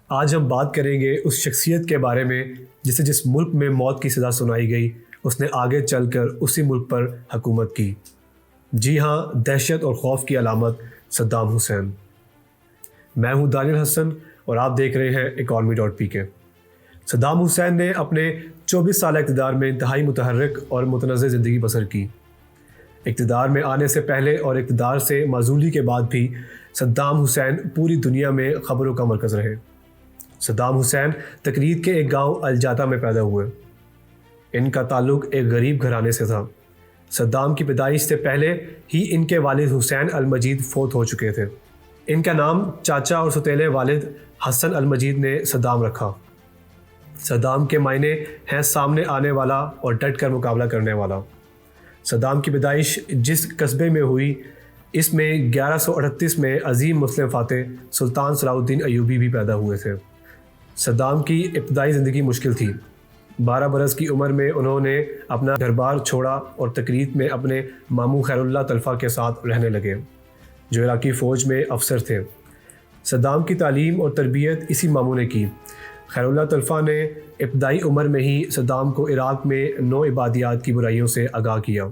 آج ہم بات کریں گے اس شخصیت کے بارے میں جسے جس ملک میں موت کی سزا سنائی گئی اس نے آگے چل کر اسی ملک پر حکومت کی۔ جی ہاں، دہشت اور خوف کی علامت صدام حسین۔ میں ہوں دانیل حسن اور آپ دیکھ رہے ہیں economy.pk۔ صدام حسین نے اپنے 24 سالہ اقتدار میں انتہائی متحرک اور متنازع زندگی بسر کی۔ اقتدار میں آنے سے پہلے اور اقتدار سے معزولی کے بعد بھی صدام حسین پوری دنیا میں خبروں کا مرکز رہے۔ صدام حسین تکریت کے ایک گاؤں الجاتا میں پیدا ہوئے۔ ان کا تعلق ایک غریب گھرانے سے تھا۔ صدام کی پیدائش سے پہلے ہی ان کے والد حسین المجید فوت ہو چکے تھے۔ ان کا نام چاچا اور سوتیلے والد حسن المجید نے صدام رکھا۔ صدام کے معنی ہیں سامنے آنے والا اور ڈٹ کر مقابلہ کرنے والا۔ صدام کی پیدائش جس قصبے میں ہوئی، اس میں 1138 میں عظیم مسلم فاتح سلطان صلاح الدین ایوبی بھی پیدا ہوئے تھے۔ صدام کی ابتدائی زندگی مشکل تھی۔ 12 برس کی عمر میں انہوں نے اپنا گھر بار چھوڑا اور تکریت میں اپنے ماموں خیر اللہ تلفہ کے ساتھ رہنے لگے، جو عراقی فوج میں افسر تھے۔ صدام کی تعلیم اور تربیت اسی ماموں نے کی۔ خیر اللہ تلفہ نے ابتدائی عمر میں ہی صدام کو عراق میں نو عبادیات کی برائیوں سے آگاہ کیا۔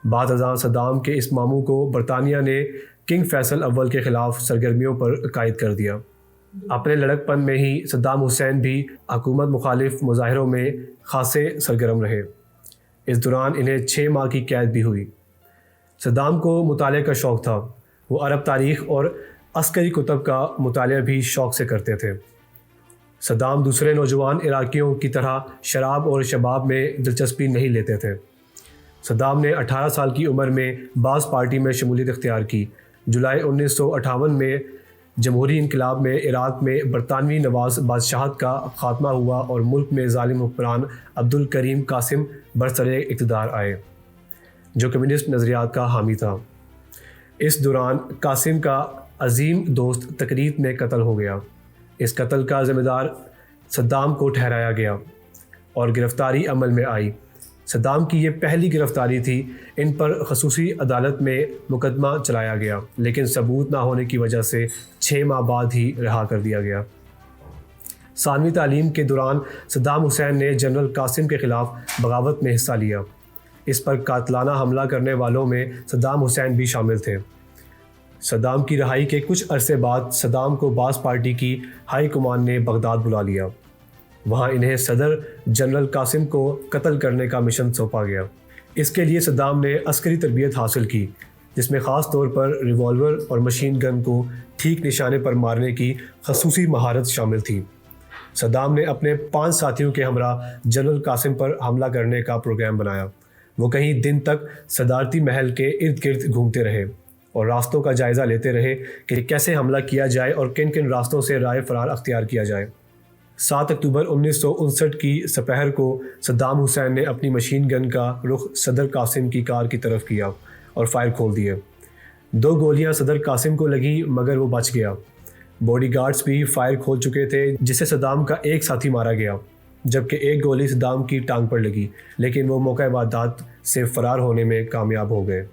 بعد ازاں صدام کے اس ماموں کو برطانیہ نے کنگ فیصل اول کے خلاف سرگرمیوں پر قائد کر دیا۔ اپنے لڑک پن میں ہی صدام حسین بھی حکومت مخالف مظاہروں میں خاصے سرگرم رہے۔ اس دوران انہیں 6 ماہ کی قید بھی ہوئی۔ صدام کو مطالعے کا شوق تھا۔ وہ عرب تاریخ اور عسکری کتب کا مطالعہ بھی شوق سے کرتے تھے۔ صدام دوسرے نوجوان عراقیوں کی طرح شراب اور شباب میں دلچسپی نہیں لیتے تھے۔ صدام نے 18 سال کی عمر میں باعث پارٹی میں شمولیت اختیار کی۔ جولائی 1958 میں جمہوری انقلاب میں عراق میں برطانوی نواز بادشاہت کا خاتمہ ہوا اور ملک میں ظالم حکمران عبد الکریم قاسم برسر اقتدار آئے، جو کمیونسٹ نظریات کا حامی تھا۔ اس دوران قاسم کا عظیم دوست تکریت میں قتل ہو گیا۔ اس قتل کا ذمہ دار صدام کو ٹھہرایا گیا اور گرفتاری عمل میں آئی۔ صدام کی یہ پہلی گرفتاری تھی۔ ان پر خصوصی عدالت میں مقدمہ چلایا گیا، لیکن ثبوت نہ ہونے کی وجہ سے 6 ماہ بعد ہی رہا کر دیا گیا۔ ثانوی تعلیم کے دوران صدام حسین نے جنرل قاسم کے خلاف بغاوت میں حصہ لیا۔ اس پر قاتلانہ حملہ کرنے والوں میں صدام حسین بھی شامل تھے۔ صدام کی رہائی کے کچھ عرصے بعد صدام کو باعث پارٹی کی ہائی کمان نے بغداد بلا لیا۔ وہاں انہیں صدر جنرل قاسم کو قتل کرنے کا مشن سونپا گیا۔ اس کے لیے صدام نے عسکری تربیت حاصل کی، جس میں خاص طور پر ریوالور اور مشین گن کو ٹھیک نشانے پر مارنے کی خصوصی مہارت شامل تھی۔ صدام نے اپنے 5 ساتھیوں کے ہمراہ جنرل قاسم پر حملہ کرنے کا پروگرام بنایا۔ وہ کئی دن تک صدارتی محل کے ارد گرد گھومتے رہے اور راستوں کا جائزہ لیتے رہے کہ کیسے حملہ کیا جائے اور کن کن راستوں سے راہ فرار اختیار کیا جائے۔ 7 اکتوبر 1959 کی سپہر کو صدام حسین نے اپنی مشین گن کا رخ صدر قاسم کی کار کی طرف کیا اور فائر کھول دیے۔ 2 گولیاں صدر قاسم کو لگیں مگر وہ بچ گیا۔ باڈی گارڈز بھی فائر کھول چکے تھے، جس سے صدام کا ایک ساتھی مارا گیا، جبکہ ایک گولی صدام کی ٹانگ پر لگی، لیکن وہ موقع واردات سے فرار ہونے میں کامیاب ہو گئے۔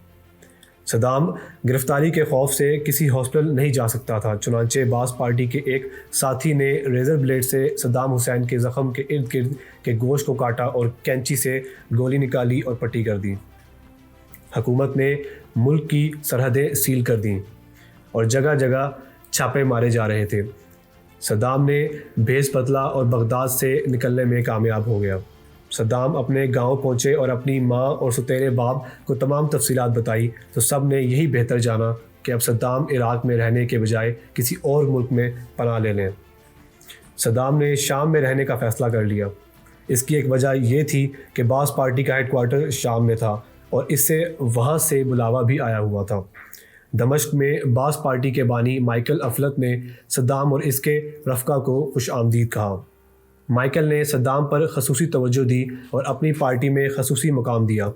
صدام گرفتاری کے خوف سے کسی ہاسپٹل نہیں جا سکتا تھا، چنانچہ باعث پارٹی کے ایک ساتھی نے ریزر بلیڈ سے صدام حسین کے زخم کے ارد گرد کے گوشت کو کاٹا اور کینچی سے گولی نکالی اور پٹی کر دی۔ حکومت نے ملک کی سرحدیں سیل کر دیں اور جگہ جگہ چھاپے مارے جا رہے تھے۔ صدام نے بھیس بدلا اور بغداد سے نکلنے میں کامیاب ہو گیا۔ صدام اپنے گاؤں پہنچے اور اپنی ماں اور سوتیلے باپ کو تمام تفصیلات بتائی تو سب نے یہی بہتر جانا کہ اب صدام عراق میں رہنے کے بجائے کسی اور ملک میں پناہ لے لیں۔ صدام نے شام میں رہنے کا فیصلہ کر لیا۔ اس کی ایک وجہ یہ تھی کہ باعث پارٹی کا ہیڈ کوارٹر شام میں تھا اور اس سے وہاں سے بلاوا بھی آیا ہوا تھا۔ دمشق میں باعث پارٹی کے بانی مائیکل افلت نے صدام اور اس کے رفقا کو خوش آمدید کہا۔ مائیکل نے صدام پر خصوصی توجہ دی اور اپنی پارٹی میں خصوصی مقام دیا۔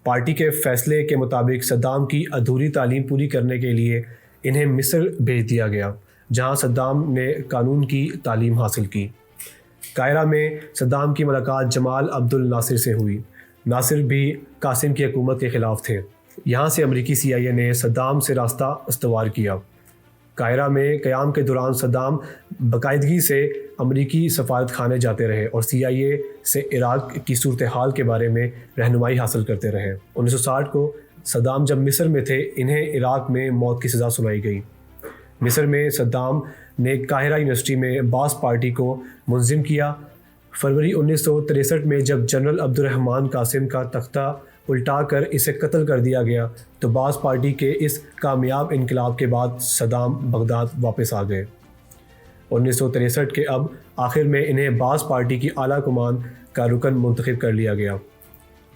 پارٹی کے فیصلے کے مطابق صدام کی ادھوری تعلیم پوری کرنے کے لیے انہیں مصر بھیج دیا گیا، جہاں صدام نے قانون کی تعلیم حاصل کی۔ قاہرہ میں صدام کی ملاقات جمال عبد الناصر سے ہوئی۔ ناصر بھی قاسم کی حکومت کے خلاف تھے۔ یہاں سے امریکی CIA نے صدام سے راستہ استوار کیا۔ قاہرہ میں قیام کے دوران صدام باقاعدگی سے امریکی سفارت خانے جاتے رہے اور CIA سے عراق کی صورتحال کے بارے میں رہنمائی حاصل کرتے رہے۔ 1960 کو صدام جب مصر میں تھے، انہیں عراق میں موت کی سزا سنائی گئی۔ مصر میں صدام نے قاہرہ یونیورسٹی میں باس پارٹی کو منظم کیا۔ فروری 1963 میں جب جنرل عبد الرحمن قاسم کا تختہ الٹا کر اسے قتل کر دیا گیا تو باس پارٹی کے اس کامیاب انقلاب کے بعد صدام بغداد واپس آ گئے۔ 1963 کے اب آخر میں انہیں باس پارٹی کی اعلیٰ کمان کا رکن منتخب کر لیا گیا۔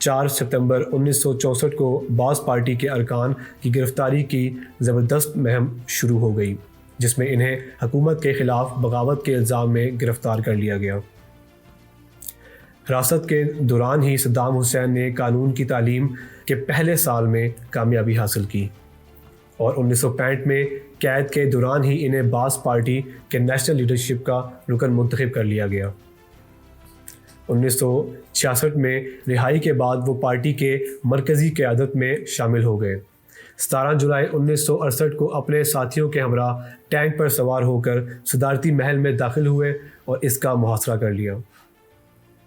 4 ستمبر 1964 کو باس پارٹی کے ارکان کی گرفتاری کی زبردست مہم شروع ہو گئی، جس میں انہیں حکومت کے خلاف بغاوت کے الزام میں گرفتار کر لیا گیا۔ حراست کے دوران ہی صدام حسین نے قانون کی تعلیم کے پہلے سال میں کامیابی حاصل کی اور 1965 میں قید کے دوران ہی انہیں باس پارٹی کے نیشنل لیڈرشپ کا رکن منتخب کر لیا گیا۔ 1966 میں رہائی کے بعد وہ پارٹی کے مرکزی قیادت میں شامل ہو گئے۔ 17 جولائی 1968 کو اپنے ساتھیوں کے ہمراہ ٹینک پر سوار ہو کر صدارتی محل میں داخل ہوئے اور اس کا محاصرہ کر لیا۔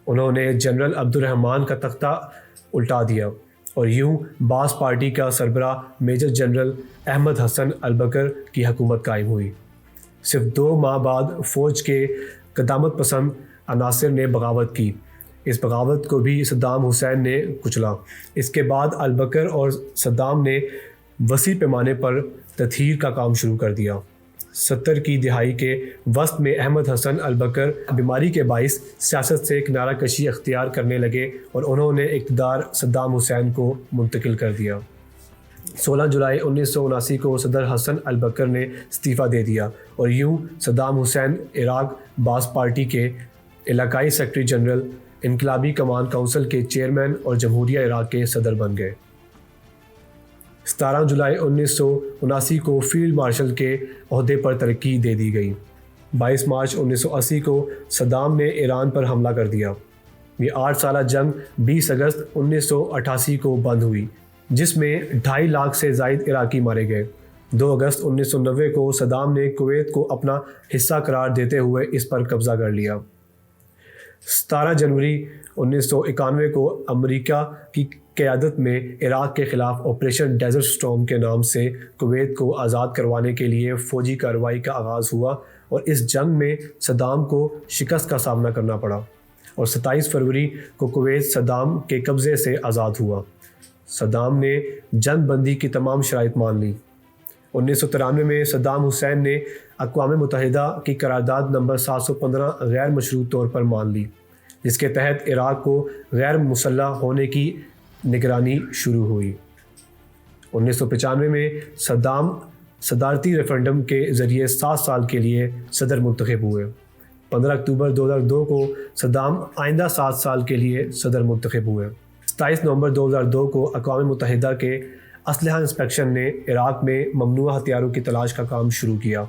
انہوں نے جنرل عبد الرحمن کا تختہ الٹا دیا اور یوں باس پارٹی کا سربراہ میجر جنرل احمد حسن البکر کی حکومت قائم ہوئی۔ صرف 2 ماہ بعد فوج کے قدامت پسند عناصر نے بغاوت کی۔ اس بغاوت کو بھی صدام حسین نے کچلا۔ اس کے بعد البکر اور صدام نے وسیع پیمانے پر تطہیر کا کام شروع کر دیا۔ 70 کی دہائی کے وسط میں احمد حسن البکر بیماری کے باعث سیاست سے کنارہ کشی اختیار کرنے لگے اور انہوں نے اقتدار صدام حسین کو منتقل کر دیا۔ 16 جولائی 1979 کو صدر حسن البکر نے استعفیٰ دے دیا اور یوں صدام حسین عراق باس پارٹی کے علاقائی سیکرٹری جنرل، انقلابی کمان کونسل کے چیئرمین اور جمہوریہ عراق کے صدر بن گئے۔ 17 جولائی 1979 کو فیلڈ مارشل کے عہدے پر ترقی دے دی گئی۔ 22 مارچ 1980 کو صدام نے ایران پر حملہ کر دیا۔ یہ 8 سالہ جنگ 20 اگست 1988 کو بند ہوئی، جس میں 2.5 لاکھ سے زائد عراقی مارے گئے۔ 2 اگست 1990 کو صدام نے کویت کو اپنا حصہ قرار دیتے ہوئے اس پر قبضہ کر لیا۔ 17 جنوری 1991 کو امریکہ کی قیادت میں عراق کے خلاف آپریشن ڈیزرٹ سٹارم کے نام سے کویت کو آزاد کروانے کے لیے فوجی کارروائی کا آغاز ہوا اور اس جنگ میں صدام کو شکست کا سامنا کرنا پڑا اور 27 فروری کو کویت صدام کے قبضے سے آزاد ہوا۔ صدام نے جنگ بندی کی تمام شرائط مان لی۔ 1993 میں صدام حسین نے اقوام متحدہ کی قرارداد نمبر 715 غیر مشروط طور پر مان لی، جس کے تحت عراق کو غیر مسلح ہونے کی نگرانی شروع ہوئی۔ 1995 میں صدام صدارتی ریفرنڈم کے ذریعے 7 سال کے لیے صدر منتخب ہوئے۔ 15 اکتوبر 2002 کو صدام آئندہ 7 سال کے لیے صدر منتخب ہوئے۔ 27 نومبر 2002 کو اقوام متحدہ کے اسلحہ انسپیکشن نے عراق میں ممنوعہ ہتھیاروں کی تلاش کا کام شروع کیا۔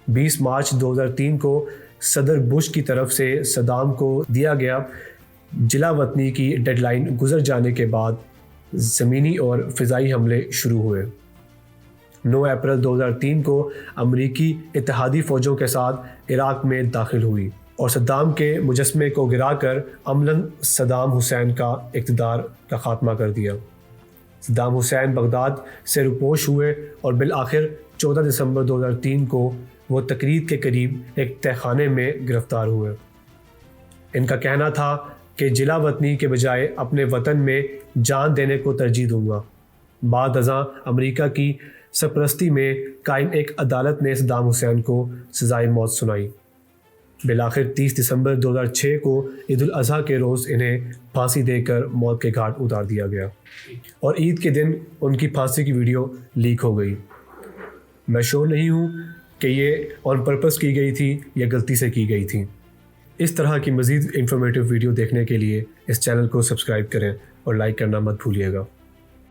20 مارچ 2003 کو صدر بش کی طرف سے صدام کو دیا گیا جلا وطنی کی ڈیڈ لائن گزر جانے کے بعد زمینی اور فضائی حملے شروع ہوئے۔ 9 اپریل 2003 کو امریکی اتحادی فوجوں کے ساتھ عراق میں داخل ہوئی اور صدام کے مجسمے کو گرا کر عملاً صدام حسین کا اقتدار کا خاتمہ کر دیا۔ صدام حسین بغداد سے روپوش ہوئے اور بالآخر 14 دسمبر 2003 کو وہ تقرید کے قریب ایک تہہ خانے میں گرفتار ہوئے۔ ان کا کہنا تھا کہ جلا وطنی کے بجائے اپنے وطن میں جان دینے کو ترجیح دوں گا۔ بعد ازاں امریکہ کی سرپرستی میں قائم ایک عدالت نے صدام حسین کو سزائے موت سنائی۔ بالآخر 30 دسمبر 2006 کو عید الاضحیٰ کے روز انہیں پھانسی دے کر موت کے گھاٹ اتار دیا گیا اور عید کے دن ان کی پھانسی کی ویڈیو لیک ہو گئی۔ میں شور نہیں ہوں کہ یہ آن پرپس کی گئی تھی یا غلطی سے کی گئی تھی۔ اس طرح کی مزید انفارمیٹیو ویڈیو دیکھنے کے لیے اس چینل کو سبسکرائب کریں اور لائک کرنا مت بھولیے گا۔